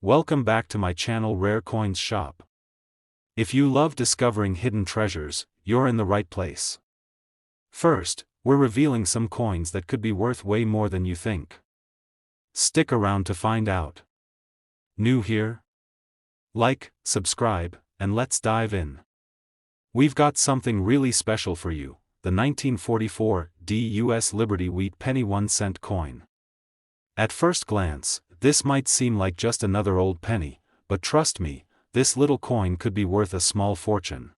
Welcome back to my channel Rare Coins Shop. If you love discovering hidden treasures, you're in the right place. First, we're revealing some coins that could be worth way more than you think. Stick around to find out. New here? Like, subscribe, and let's dive in. We've got something really special for you, the 1944 US Liberty Wheat Penny 1-cent coin. At first glance, this might seem like just another old penny, but trust me, this little coin could be worth a small fortune.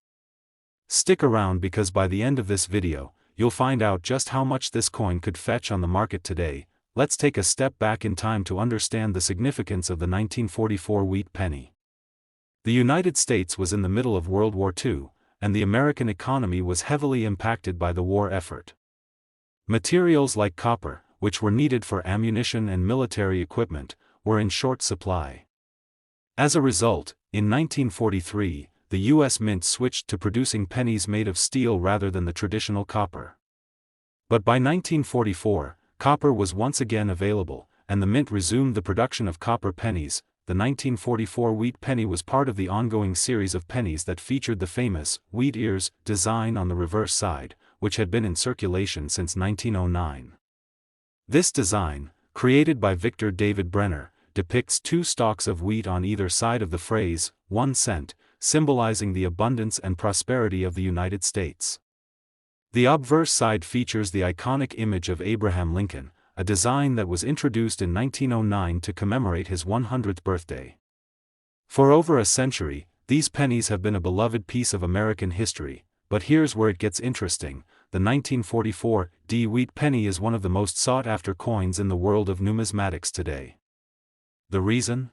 Stick around because by the end of this video, you'll find out just how much this coin could fetch on the market today. Let's take a step back in time to understand the significance of the 1944 wheat penny. The United States was in the middle of World War II, and the American economy was heavily impacted by the war effort. Materials like copper, which were needed for ammunition and military equipment, were in short supply. As a result, in 1943, the U.S. Mint switched to producing pennies made of steel rather than the traditional copper. But by 1944, copper was once again available, and the Mint resumed the production of copper pennies. The 1944 wheat penny was part of the ongoing series of pennies that featured the famous wheat ears design on the reverse side, which had been in circulation since 1909. This design, created by Victor David Brenner, depicts two stalks of wheat on either side of the phrase, 1 cent, symbolizing the abundance and prosperity of the United States. The obverse side features the iconic image of Abraham Lincoln, a design that was introduced in 1909 to commemorate his 100th birthday. For over a century, these pennies have been a beloved piece of American history, but here's where it gets interesting. The 1944 wheat penny is one of the most sought-after coins in the world of numismatics today. The reason?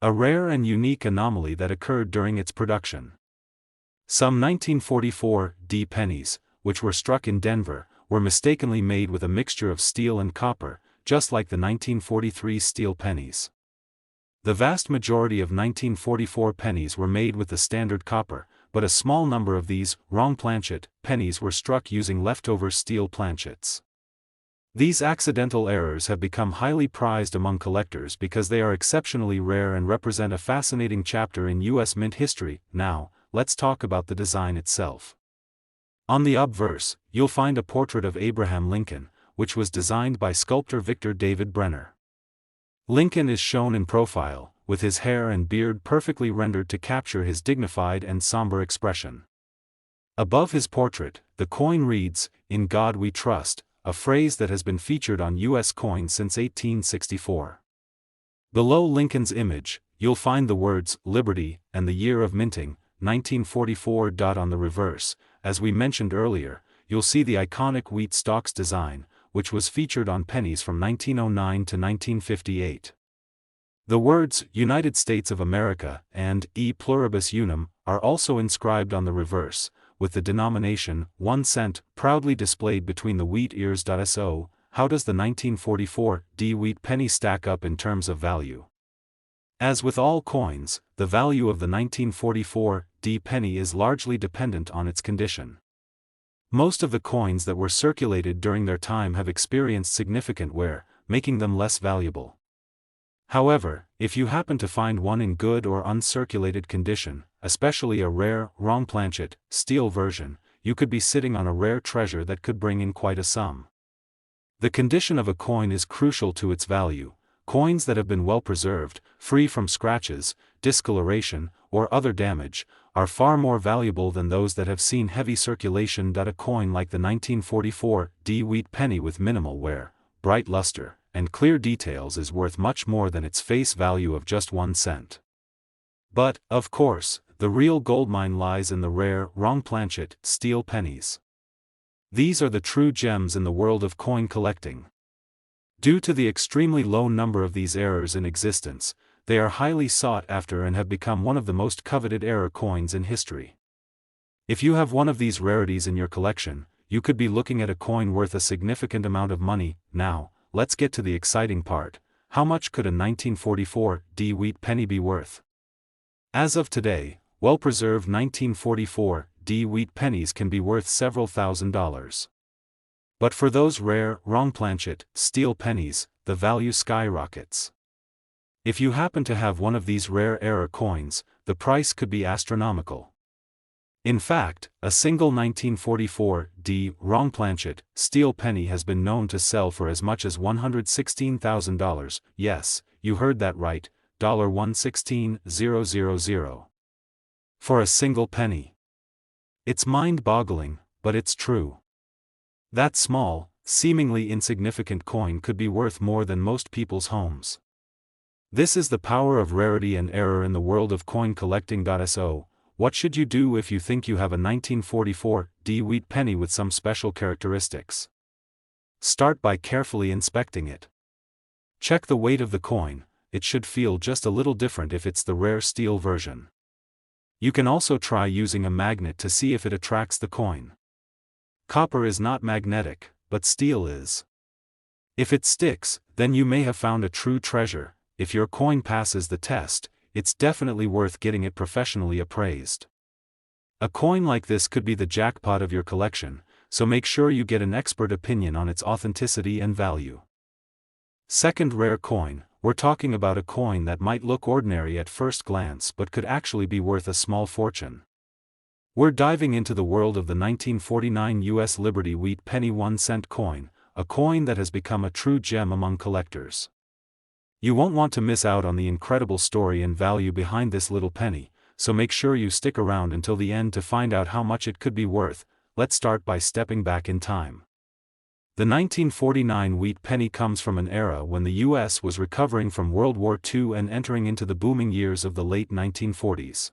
A rare and unique anomaly that occurred during its production. Some 1944 pennies, which were struck in Denver, were mistakenly made with a mixture of steel and copper, just like the 1943 steel pennies. The vast majority of 1944 pennies were made with the standard copper, but a small number of these wrong planchet pennies were struck using leftover steel planchets. These accidental errors have become highly prized among collectors because they are exceptionally rare and represent a fascinating chapter in U.S. Mint history. Now, let's talk about the design itself. On the obverse, you'll find a portrait of Abraham Lincoln, which was designed by sculptor Victor David Brenner. Lincoln is shown in profile, with his hair and beard perfectly rendered to capture his dignified and somber expression. Above his portrait, the coin reads, "In God We Trust," a phrase that has been featured on U.S. coins since 1864. Below Lincoln's image, you'll find the words "Liberty" and the year of minting, 1944. On the reverse, as we mentioned earlier, you'll see the iconic wheat stalks design, which was featured on pennies from 1909 to 1958. The words "United States of America" and "E pluribus unum" are also inscribed on the reverse, with the denomination 1 cent proudly displayed between the wheat ears. So, how does the 1944 wheat penny stack up in terms of value? As with all coins, the value of the 1944 penny is largely dependent on its condition. Most of the coins that were circulated during their time have experienced significant wear, making them less valuable. However, if you happen to find one in good or uncirculated condition, especially a rare, wrong planchet, steel version, you could be sitting on a rare treasure that could bring in quite a sum. The condition of a coin is crucial to its value. Coins that have been well preserved, free from scratches, discoloration, or other damage, are far more valuable than those that have seen heavy circulation. A coin like the 1944 wheat penny with minimal wear, bright luster, and clear details is worth much more than its face value of just 1 cent. But, of course, the real goldmine lies in the rare, wrong planchet, steel pennies. These are the true gems in the world of coin collecting. Due to the extremely low number of these errors in existence, they are highly sought after and have become one of the most coveted error coins in history. If you have one of these rarities in your collection, you could be looking at a coin worth a significant amount of money. Now, let's get to the exciting part. How much could a 1944 wheat penny be worth? As of today, well-preserved 1944 wheat pennies can be worth several $1,000s. But for those rare, wrong planchet, steel pennies, the value skyrockets. If you happen to have one of these rare error coins, the price could be astronomical. In fact, a single 1944 wrong planchet steel penny has been known to sell for as much as $116,000. Yes, you heard that right, $116,000. For a single penny. It's mind-boggling, but it's true. That small, seemingly insignificant coin could be worth more than most people's homes. This is the power of rarity and error in the world of coin collecting. So, what should you do if you think you have a 1944 wheat penny with some special characteristics? Start by carefully inspecting it. Check the weight of the coin. It should feel just a little different if it's the rare steel version. You can also try using a magnet to see if it attracts the coin. Copper is not magnetic, but steel is. If it sticks, then you may have found a true treasure. If your coin passes the test, it's definitely worth getting it professionally appraised. A coin like this could be the jackpot of your collection, so make sure you get an expert opinion on its authenticity and value. Second rare coin, we're talking about a coin that might look ordinary at first glance but could actually be worth a small fortune. We're diving into the world of the 1949 U.S. Liberty Wheat Penny 1-cent coin, a coin that has become a true gem among collectors. You won't want to miss out on the incredible story and value behind this little penny, so make sure you stick around until the end to find out how much it could be worth. Let's start by stepping back in time. The 1949 wheat penny comes from an era when the U.S. was recovering from World War II and entering into the booming years of the late 1940s.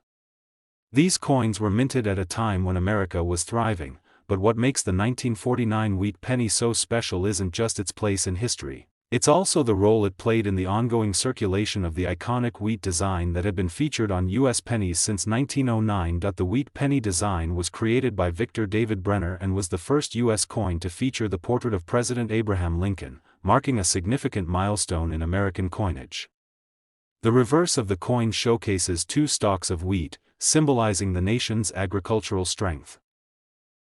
These coins were minted at a time when America was thriving, but what makes the 1949 wheat penny so special isn't just its place in history. It's also the role it played in the ongoing circulation of the iconic wheat design that had been featured on U.S. pennies since 1909. The wheat penny design was created by Victor David Brenner and was the first U.S. coin to feature the portrait of President Abraham Lincoln, marking a significant milestone in American coinage. The reverse of the coin showcases two stalks of wheat, symbolizing the nation's agricultural strength.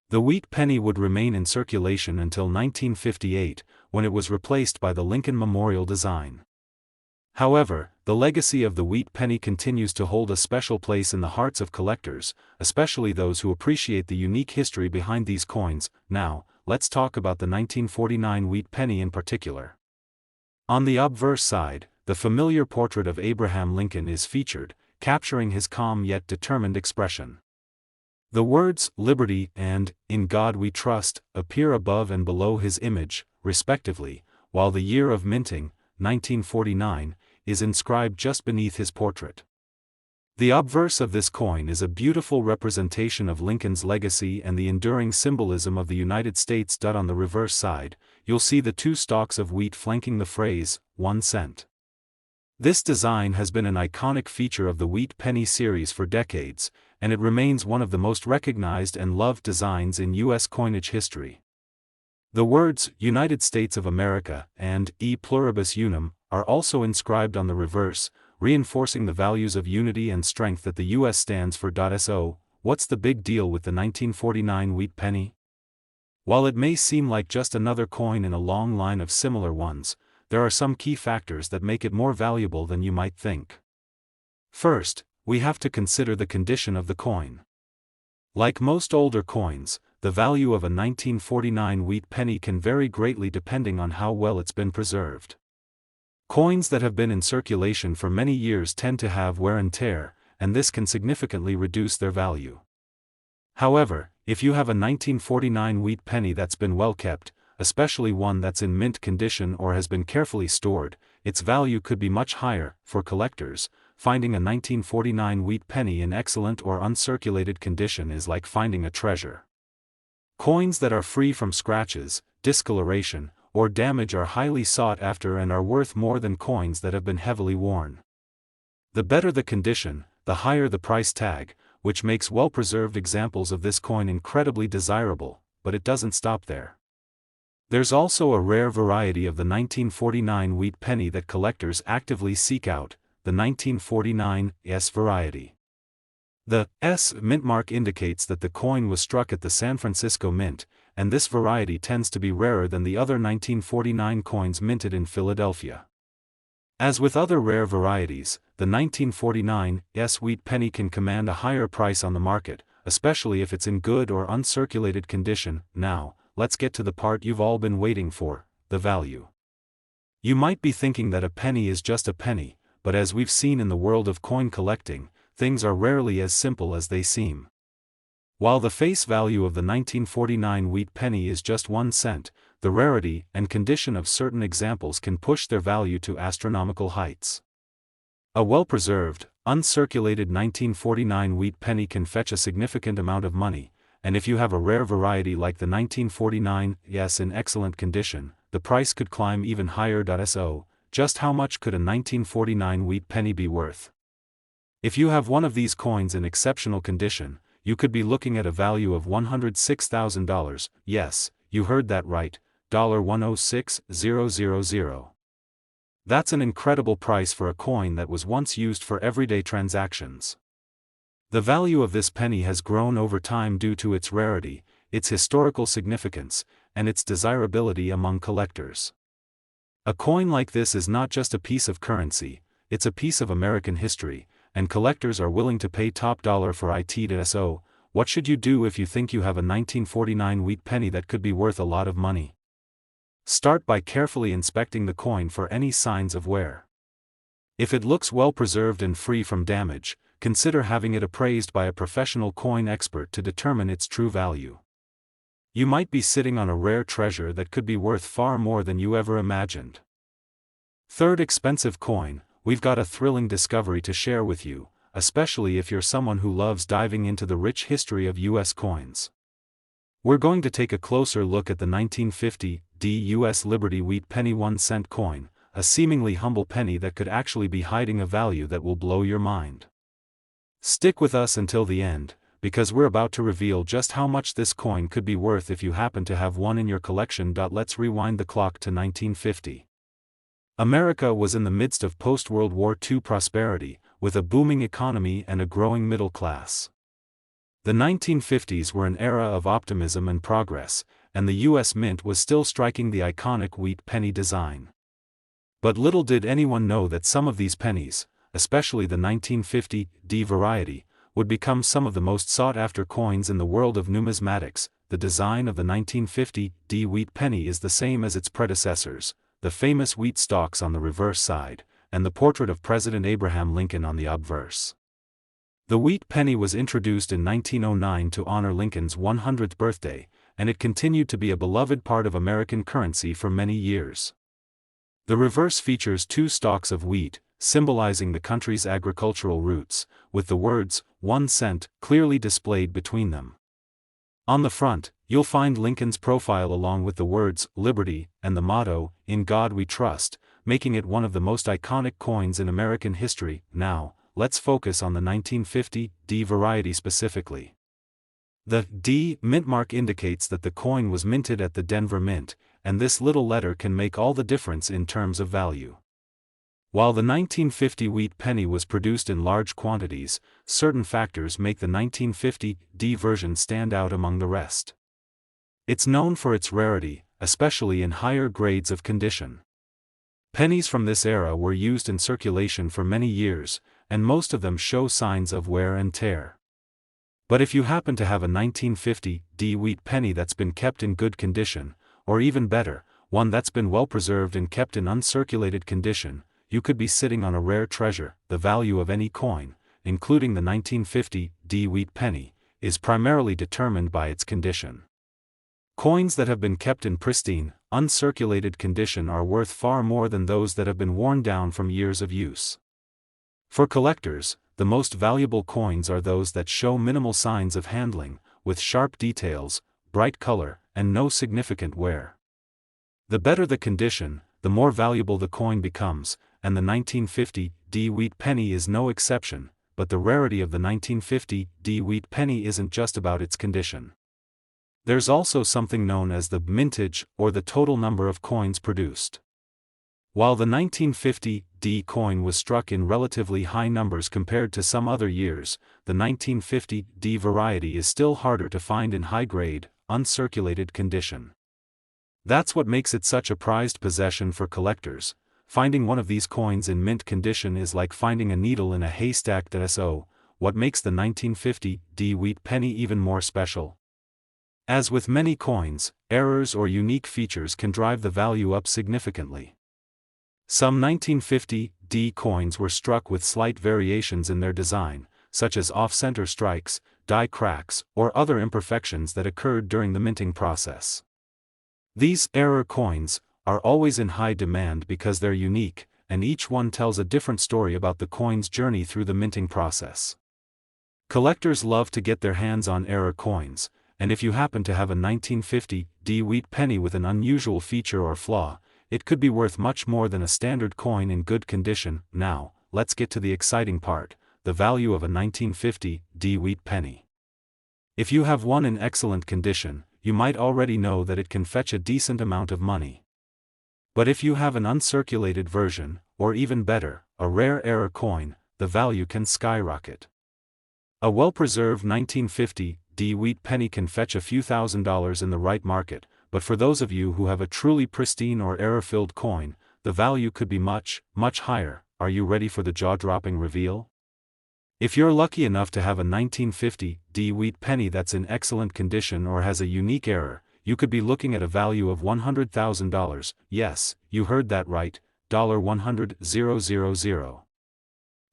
The wheat penny would remain in circulation until 1958, when it was replaced by the Lincoln Memorial design. However, the legacy of the wheat penny continues to hold a special place in the hearts of collectors, especially those who appreciate the unique history behind these coins. Now, let's talk about the 1949 wheat penny in particular. On the obverse side, the familiar portrait of Abraham Lincoln is featured, capturing his calm yet determined expression. The words, "Liberty" and "In God We Trust," appear above and below his image, respectively, while the year of minting, 1949, is inscribed just beneath his portrait. The obverse of this coin is a beautiful representation of Lincoln's legacy and the enduring symbolism of the United States. On the reverse side, you'll see the two stalks of wheat flanking the phrase, 1 cent. This design has been an iconic feature of the wheat penny series for decades, and it remains one of the most recognized and loved designs in U.S. coinage history. The words, "United States of America" and "E Pluribus Unum" are also inscribed on the reverse, reinforcing the values of unity and strength that the U.S. stands for. So, what's the big deal with the 1949 wheat penny? While it may seem like just another coin in a long line of similar ones, there are some key factors that make it more valuable than you might think. First, we have to consider the condition of the coin. Like most older coins, the value of a 1949 wheat penny can vary greatly depending on how well it's been preserved. Coins that have been in circulation for many years tend to have wear and tear, and this can significantly reduce their value. However, if you have a 1949 wheat penny that's been well kept, especially one that's in mint condition or has been carefully stored, its value could be much higher. For collectors, finding a 1949 wheat penny in excellent or uncirculated condition is like finding a treasure. Coins that are free from scratches, discoloration, or damage are highly sought after and are worth more than coins that have been heavily worn. The better the condition, the higher the price tag, which makes well-preserved examples of this coin incredibly desirable, but it doesn't stop there. There's also a rare variety of the 1949 wheat penny that collectors actively seek out, the 1949 S variety. The S mint mark indicates that the coin was struck at the San Francisco Mint, and this variety tends to be rarer than the other 1949 coins minted in Philadelphia. As with other rare varieties, the 1949 Wheat Penny can command a higher price on the market, especially if it's in good or uncirculated condition. Now, let's get to the part you've all been waiting for, the value. You might be thinking that a penny is just a penny, but as we've seen in the world of coin collecting, things are rarely as simple as they seem. While the face value of the 1949 Wheat Penny is just 1 cent, the rarity and condition of certain examples can push their value to astronomical heights. A well-preserved, uncirculated 1949 Wheat Penny can fetch a significant amount of money, and if you have a rare variety like the 1949 in excellent condition, the price could climb even higher. So, just how much could a 1949 Wheat Penny be worth? If you have one of these coins in exceptional condition, you could be looking at a value of $106,000. Yes, you heard that right, $106,000. That's an incredible price for a coin that was once used for everyday transactions. The value of this penny has grown over time due to its rarity, its historical significance, and its desirability among collectors. A coin like this is not just a piece of currency, it's a piece of American history, and collectors are willing to pay top dollar for it. So, what should you do if you think you have a 1949 Wheat Penny that could be worth a lot of money? Start by carefully inspecting the coin for any signs of wear. If it looks well preserved and free from damage, consider having it appraised by a professional coin expert to determine its true value. You might be sitting on a rare treasure that could be worth far more than you ever imagined. Third expensive coin, we've got a thrilling discovery to share with you, especially if you're someone who loves diving into the rich history of U.S. coins. We're going to take a closer look at the 1950 U.S. Liberty Wheat Penny 1-cent coin, a seemingly humble penny that could actually be hiding a value that will blow your mind. Stick with us until the end, because we're about to reveal just how much this coin could be worth if you happen to have one in your collection. Let's rewind the clock to 1950. America was in the midst of post-World War II prosperity, with a booming economy and a growing middle class. The 1950s were an era of optimism and progress, and the U.S. Mint was still striking the iconic wheat penny design. But little did anyone know that some of these pennies, especially the 1950 variety, would become some of the most sought-after coins in the world of numismatics. The design of the 1950 Wheat Penny is the same as its predecessors, the famous wheat stalks on the reverse side, and the portrait of President Abraham Lincoln on the obverse. The Wheat Penny was introduced in 1909 to honor Lincoln's 100th birthday, and it continued to be a beloved part of American currency for many years. The reverse features 2 stalks of wheat, symbolizing the country's agricultural roots, with the words, 1 cent, clearly displayed between them. On the front, you'll find Lincoln's profile along with the words, Liberty, and the motto, In God We Trust, making it one of the most iconic coins in American history. Now, let's focus on the 1950 variety specifically. The D mint mark indicates that the coin was minted at the Denver Mint, and this little letter can make all the difference in terms of value. While the 1950 Wheat Penny was produced in large quantities, certain factors make the 1950 version stand out among the rest. It's known for its rarity, especially in higher grades of condition. Pennies from this era were used in circulation for many years, and most of them show signs of wear and tear. But if you happen to have a 1950 Wheat Penny that's been kept in good condition, or even better, one that's been well preserved and kept in uncirculated condition, you could be sitting on a rare treasure. The value of any coin, including the 1950 Wheat Penny, is primarily determined by its condition. Coins that have been kept in pristine, uncirculated condition are worth far more than those that have been worn down from years of use. For collectors, the most valuable coins are those that show minimal signs of handling, with sharp details, bright color, and no significant wear. The better the condition, the more valuable the coin becomes, and the 1950 Wheat Penny is no exception. But the rarity of the 1950 Wheat Penny isn't just about its condition. There's also something known as the mintage, or the total number of coins produced. While the 1950 coin was struck in relatively high numbers compared to some other years, the 1950 variety is still harder to find in high-grade, uncirculated condition. That's what makes it such a prized possession for collectors. finding one of these coins in mint condition is like finding a needle in a haystack. So, what makes the 1950 wheat penny even more special? As with many coins, errors or unique features can drive the value up significantly. Some 1950 coins were struck with slight variations in their design, such as off-center strikes, die cracks, or other imperfections that occurred during the minting process. These error coins are always in high demand because they're unique, and each one tells a different story about the coin's journey through the minting process. Collectors love to get their hands on error coins, and if you happen to have a 1950 wheat penny with an unusual feature or flaw, it could be worth much more than a standard coin in good condition. Now, let's get to the exciting part, the value of a 1950 wheat penny. If you have one in excellent condition, you might already know that it can fetch a decent amount of money. But if you have an uncirculated version, or even better, a rare error coin, the value can skyrocket. A well-preserved 1950 wheat penny can fetch a few $1,000s in the right market, but for those of you who have a truly pristine or error-filled coin, the value could be much, much higher. Are you ready for the jaw-dropping reveal? If you're lucky enough to have a 1950 wheat penny that's in excellent condition or has a unique error, you could be looking at a value of $100,000. Yes, you heard that right, $100,000.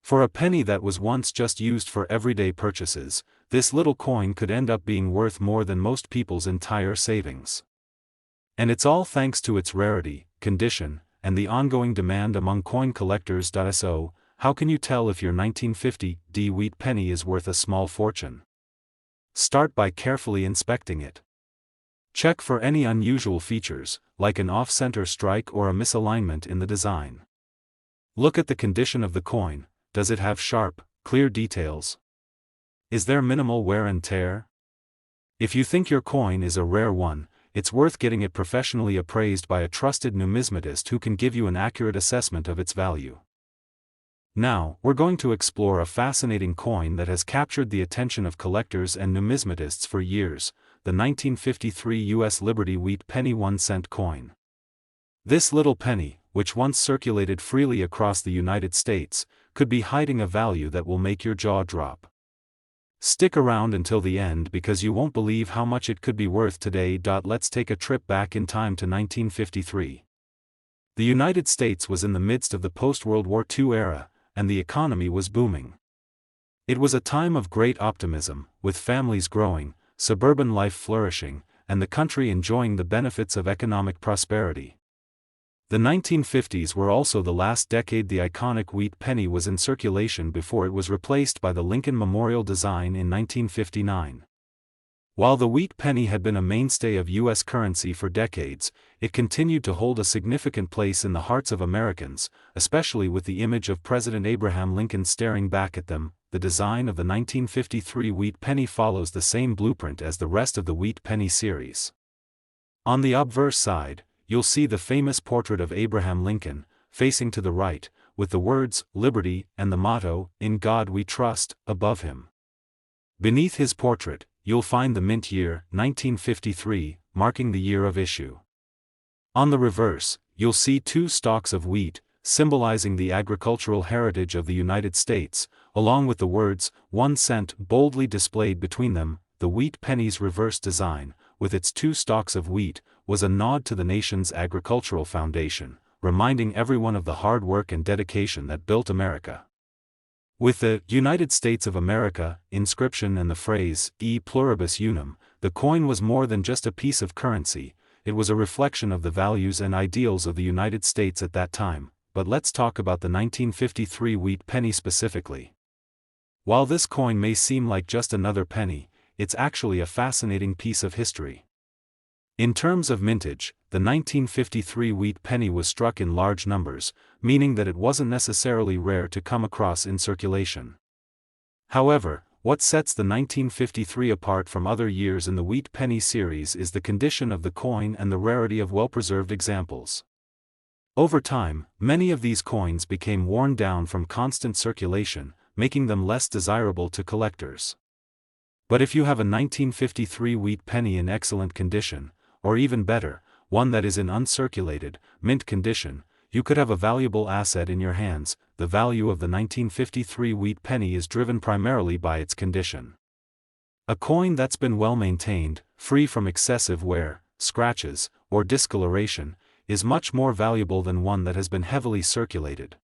For a penny that was once just used for everyday purchases, this little coin could end up being worth more than most people's entire savings. And it's all thanks to its rarity, condition, and the ongoing demand among coin collectors. So, how can you tell if your 1950 wheat penny is worth a small fortune? Start by carefully inspecting it. Check for any unusual features, like an off-center strike or a misalignment in the design. Look at the condition of the coin. Does it have sharp, clear details? Is there minimal wear and tear? If you think your coin is a rare one, it's worth getting it professionally appraised by a trusted numismatist who can give you an accurate assessment of its value. Now, we're going to explore a fascinating coin that has captured the attention of collectors and numismatists for years, the 1953 U.S. Liberty Wheat Penny 1-cent coin. This little penny, which once circulated freely across the United States, could be hiding a value that will make your jaw drop. Stick around until the end because you won't believe how much it could be worth today. Let's take a trip back in time to 1953. The United States was in the midst of the post-World War II era, and the economy was booming. It was a time of great optimism, with families growing, suburban life flourishing, and the country enjoying the benefits of economic prosperity. The 1950s were also the last decade the iconic wheat penny was in circulation before it was replaced by the Lincoln Memorial design in 1959. While the wheat penny had been a mainstay of U.S. currency for decades, it continued to hold a significant place in the hearts of Americans, especially with the image of President Abraham Lincoln staring back at them. The design of the 1953 wheat penny follows the same blueprint as the rest of the wheat penny series. On the obverse side, you'll see the famous portrait of Abraham Lincoln, facing to the right, with the words, "Liberty," and the motto, "In God We Trust," above him. Beneath his portrait, you'll find the mint year, 1953, marking the year of issue. On the reverse, you'll see two stalks of wheat, symbolizing the agricultural heritage of the United States, along with the words, 1 cent, boldly displayed between them. The wheat penny's reverse design, with its two stalks of wheat, was a nod to the nation's agricultural foundation, reminding everyone of the hard work and dedication that built America. With the United States of America inscription and the phrase, E pluribus unum, the coin was more than just a piece of currency, it was a reflection of the values and ideals of the United States at that time. But let's talk about the 1953 wheat penny specifically. While this coin may seem like just another penny, it's actually a fascinating piece of history. In terms of mintage, the 1953 wheat penny was struck in large numbers, meaning that it wasn't necessarily rare to come across in circulation. However, what sets the 1953 apart from other years in the wheat penny series is the condition of the coin and the rarity of well-preserved examples. Over time, many of these coins became worn down from constant circulation, making them less desirable to collectors. But if you have a 1953 wheat penny in excellent condition, or even better, one that is in uncirculated, mint condition, you could have a valuable asset in your hands. The value of the 1953 wheat penny is driven primarily by its condition. A coin that's been well maintained, free from excessive wear, scratches, or discoloration, is much more valuable than one that has been heavily circulated.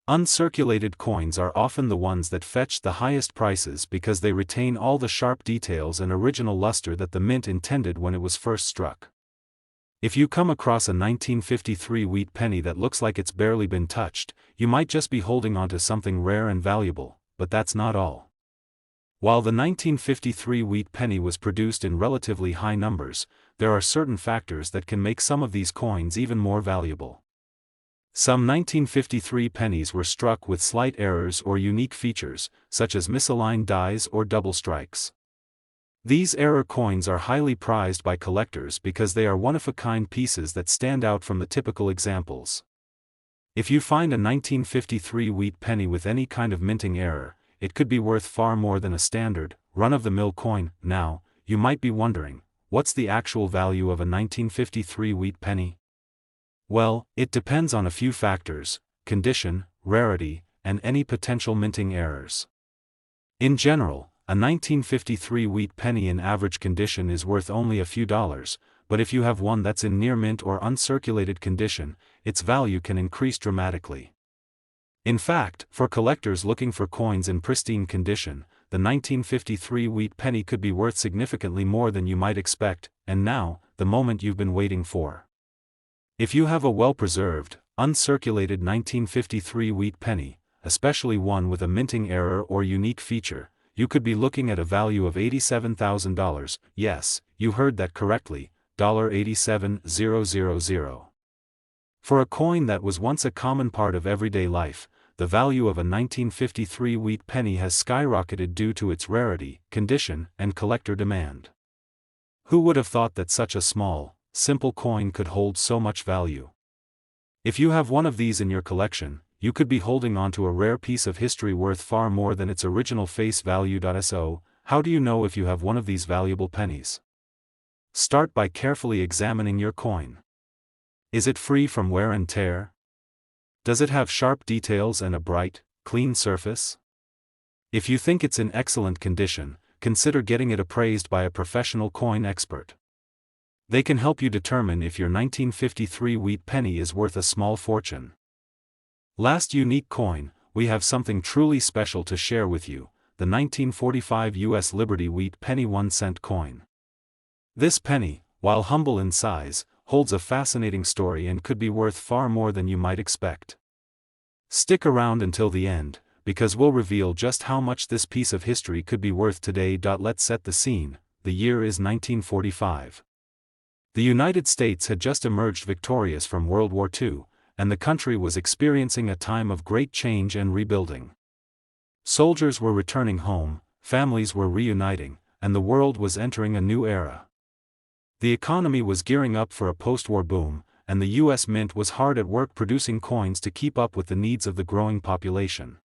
Uncirculated coins are often the ones that fetch the highest prices because they retain all the sharp details and original luster that the mint intended when it was first struck. If you come across a 1953 wheat penny that looks like it's barely been touched, you might just be holding onto something rare and valuable, but that's not all. While the 1953 wheat penny was produced in relatively high numbers, there are certain factors that can make some of these coins even more valuable. Some 1953 pennies were struck with slight errors or unique features, such as misaligned dies or double strikes. These error coins are highly prized by collectors because they are one-of-a-kind pieces that stand out from the typical examples. If you find a 1953 wheat penny with any kind of minting error, it could be worth far more than a standard, run-of-the-mill coin. Now, you might be wondering, what's the actual value of a 1953 wheat penny? Well, it depends on a few factors: condition, rarity, and any potential minting errors. In general, a 1953 wheat penny in average condition is worth only a few dollars, but if you have one that's in near mint or uncirculated condition, its value can increase dramatically. In fact, for collectors looking for coins in pristine condition, the 1953 wheat penny could be worth significantly more than you might expect. And now, the moment you've been waiting for. If you have a well-preserved, uncirculated 1953 wheat penny, especially one with a minting error or unique feature, you could be looking at a value of $87,000. Yes, you heard that correctly, $87,000. For a coin that was once a common part of everyday life, the value of a 1953 wheat penny has skyrocketed due to its rarity, condition, and collector demand. Who would have thought that such a small, simple coin could hold so much value? If you have one of these in your collection, you could be holding on to a rare piece of history worth far more than its original face value. So, how do you know if you have one of these valuable pennies? Start by carefully examining your coin. Is it free from wear and tear? Does it have sharp details and a bright, clean surface? If you think it's in excellent condition, consider getting it appraised by a professional coin expert. They can help you determine if your 1953 wheat penny is worth a small fortune. Last unique coin, we have something truly special to share with you: the 1945 U.S. Liberty wheat penny 1-cent coin. This penny, while humble in size, holds a fascinating story and could be worth far more than you might expect. Stick around until the end, because we'll reveal just how much this piece of history could be worth today. Let's set the scene. The year is 1945. The United States had just emerged victorious from World War II, and the country was experiencing a time of great change and rebuilding. Soldiers were returning home, families were reuniting, and the world was entering a new era. The economy was gearing up for a post-war boom, and the U.S. Mint was hard at work producing coins to keep up with the needs of the growing population.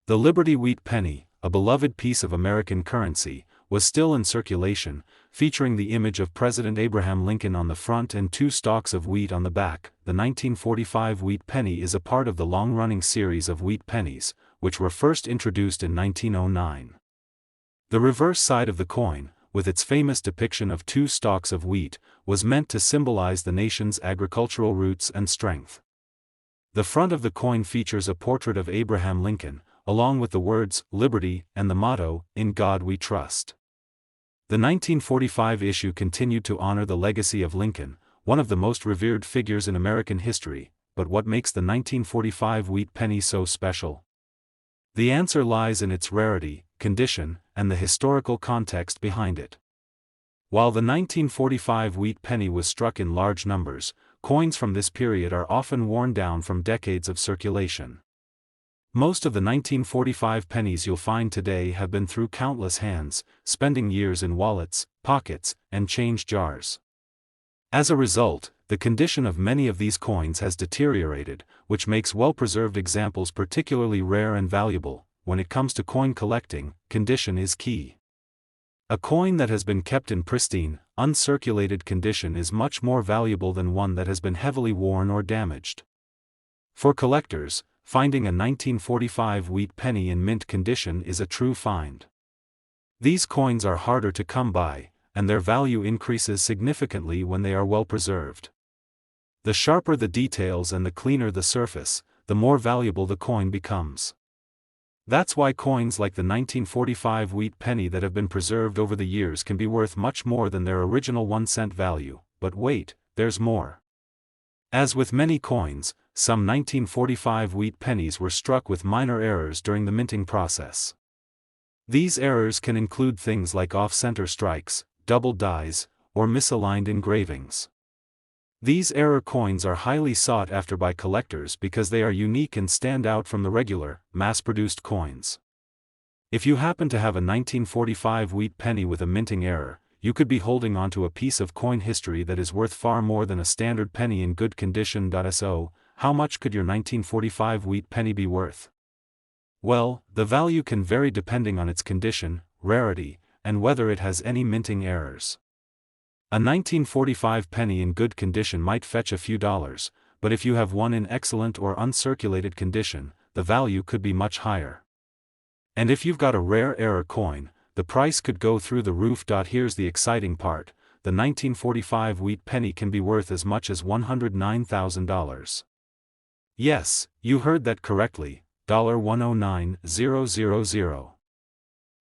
The Liberty wheat penny, a beloved piece of American currency, was still in circulation, featuring the image of President Abraham Lincoln on the front and 2 stalks of wheat on the back. The 1945 wheat penny is a part of the long-running series of wheat pennies, which were first introduced in 1909. The reverse side of the coin, with its famous depiction of 2 stalks of wheat, was meant to symbolize the nation's agricultural roots and strength. The front of the coin features a portrait of Abraham Lincoln, along with the words, "Liberty," and the motto, "In God We Trust." The 1945 issue continued to honor the legacy of Lincoln, one of the most revered figures in American history. But what makes the 1945 wheat penny so special? The answer lies in its rarity, condition, and the historical context behind it. While the 1945 wheat penny was struck in large numbers, coins from this period are often worn down from decades of circulation. Most of the 1945 pennies you'll find today have been through countless hands, spending years in wallets, pockets, and change jars. As a result, the condition of many of these coins has deteriorated, which makes well-preserved examples particularly rare and valuable. When it comes to coin collecting, condition is key. A coin that has been kept in pristine, uncirculated condition is much more valuable than one that has been heavily worn or damaged. For collectors, finding a 1945 wheat penny in mint condition is a true find. These coins are harder to come by, and their value increases significantly when they are well preserved. The sharper the details and the cleaner the surface, the more valuable the coin becomes. That's why coins like the 1945 wheat penny that have been preserved over the years can be worth much more than their original 1-cent value. But wait, there's more. As with many coins, some 1945 wheat pennies were struck with minor errors during the minting process. These errors can include things like off-center strikes, double dies, or misaligned engravings. These error coins are highly sought after by collectors because they are unique and stand out from the regular, mass-produced coins. If you happen to have a 1945 wheat penny with a minting error, you could be holding onto a piece of coin history that is worth far more than a standard penny in good condition. So, how much could your 1945 wheat penny be worth? Well, the value can vary depending on its condition, rarity, and whether it has any minting errors. A 1945 penny in good condition might fetch a few dollars, but if you have one in excellent or uncirculated condition, the value could be much higher. And if you've got a rare error coin, the price could go through the roof. Here's the exciting part: the 1945 wheat penny can be worth as much as $109,000. Yes, you heard that correctly, $109,000.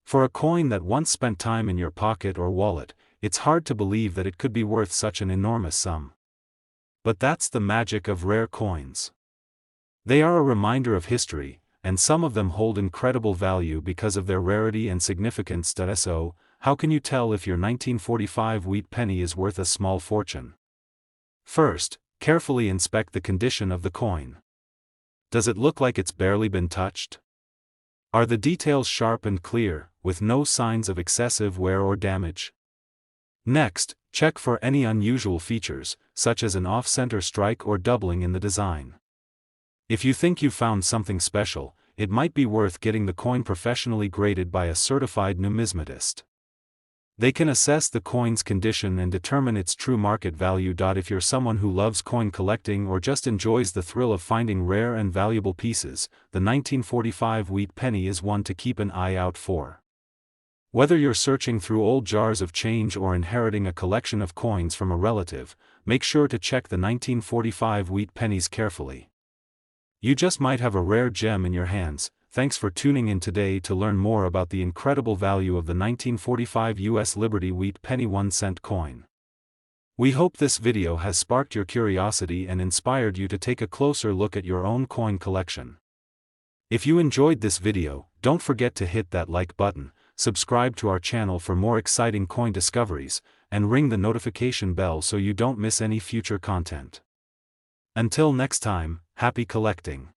For a coin that once spent time in your pocket or wallet, it's hard to believe that it could be worth such an enormous sum. But that's the magic of rare coins. They are a reminder of history, and some of them hold incredible value because of their rarity and significance. So, how can you tell if your 1945 wheat penny is worth a small fortune? First, carefully inspect the condition of the coin. Does it look like it's barely been touched? Are the details sharp and clear, with no signs of excessive wear or damage? Next, check for any unusual features, such as an off-center strike or doubling in the design. If you think you've found something special, it might be worth getting the coin professionally graded by a certified numismatist. They can assess the coin's condition and determine its true market value. If you're someone who loves coin collecting or just enjoys the thrill of finding rare and valuable pieces, the 1945 wheat penny is one to keep an eye out for. Whether you're searching through old jars of change or inheriting a collection of coins from a relative, make sure to check the 1945 wheat pennies carefully. You just might have a rare gem in your hands. Thanks for tuning in today to learn more about the incredible value of the 1945 U.S. Liberty wheat penny 1-cent coin. We hope this video has sparked your curiosity and inspired you to take a closer look at your own coin collection. If you enjoyed this video, don't forget to hit that like button, subscribe to our channel for more exciting coin discoveries, and ring the notification bell so you don't miss any future content. Until next time, happy collecting!